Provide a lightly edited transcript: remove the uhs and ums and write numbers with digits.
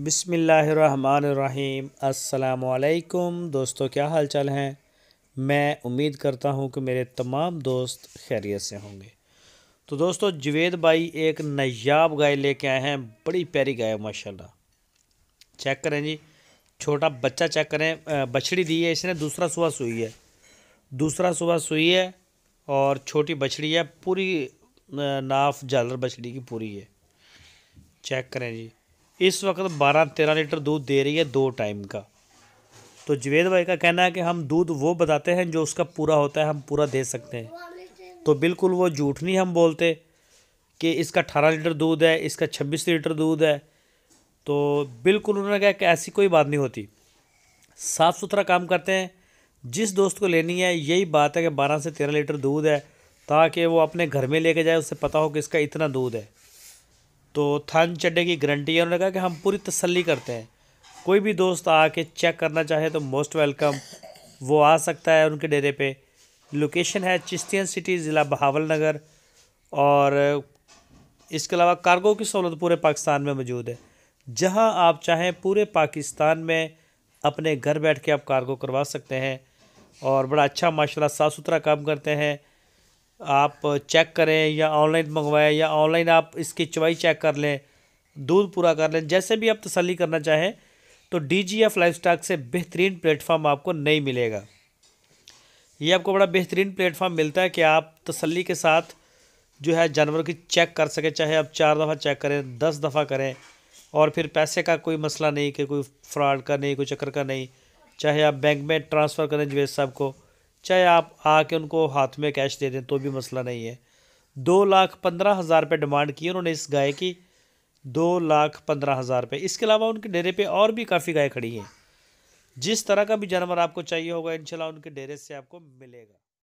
बिस्मिल्लाहिर्रहमानिर्रहीम। अस्सलामुअलैकुम दोस्तों, क्या हाल चाल हैं। मैं उम्मीद करता हूं कि मेरे तमाम दोस्त खैरियत से होंगे। तो दोस्तों, जवेद भाई एक नायाब गाय लेके आए हैं। बड़ी प्यारी गाय है माशाल्लाह। चेक करें जी, छोटा बच्चा चेक करें। बछड़ी दी है इसने, दूसरा सुबह सुई है। और छोटी बछड़ी है पूरी। नाफ झालर बछड़ी की पूरी है। चेक करें जी, इस वक्त 12-13 लीटर दूध दे रही है 2 टाइम का। तो जवेद भाई का कहना है कि हम दूध वो बताते हैं जो उसका पूरा होता है, हम पूरा दे सकते हैं। तो बिल्कुल वो झूठ नहीं हम बोलते कि इसका 18 लीटर दूध है, इसका 26 लीटर दूध है। तो बिल्कुल उन्होंने कहा कि ऐसी कोई बात नहीं होती, साफ़ सुथरा काम करते हैं। जिस दोस्त को लेनी है यही बात है कि 12 से 13 लीटर दूध है, ताकि वो अपने घर में लेके जाए, उससे पता हो कि इसका इतना दूध है। तो थन चड्डे की गारंटी है। उन्होंने कहा कि हम पूरी तसल्ली करते हैं। कोई भी दोस्त आके चेक करना चाहे तो मोस्ट वेलकम, वो आ सकता है उनके डेरे पे। लोकेशन है चिश्तियन सिटी, ज़िला बहावल नगर। और इसके अलावा कार्गो की सहूलत पूरे पाकिस्तान में मौजूद है। जहां आप चाहें पूरे पाकिस्तान में अपने घर बैठ के आप कार्गो करवा सकते हैं। और बड़ा अच्छा माशाल्लाह साफ़ सुथरा काम करते हैं। आप चेक करें या ऑनलाइन मंगवाएं, या ऑनलाइन आप इसकी चवाई चेक कर लें, दूध पूरा कर लें, जैसे भी आप तसल्ली करना चाहें। तो DGF लाइफस्टॉक से बेहतरीन प्लेटफॉर्म आपको नहीं मिलेगा। ये आपको बड़ा बेहतरीन प्लेटफॉर्म मिलता है कि आप तसल्ली के साथ जो है जानवर की चेक कर सकें। चाहे आप 4 दफ़ा चेक करें, 10 दफ़ा करें। और फिर पैसे का कोई मसला नहीं कि कोई फ्रॉड का नहीं, कोई चक्कर का नहीं। चाहे आप बैंक में ट्रांसफ़र करें जवेद साहब को, चाहे आप आके उनको हाथ में कैश दे दें, तो भी मसला नहीं है। 2,15,000 रुपये डिमांड की उन्होंने इस गाय की। 2,15,000 रुपये। इसके अलावा उनके डेरे पे और भी काफ़ी गाय खड़ी हैं। जिस तरह का भी जानवर आपको चाहिए होगा इंशाल्लाह उनके डेरे से आपको मिलेगा।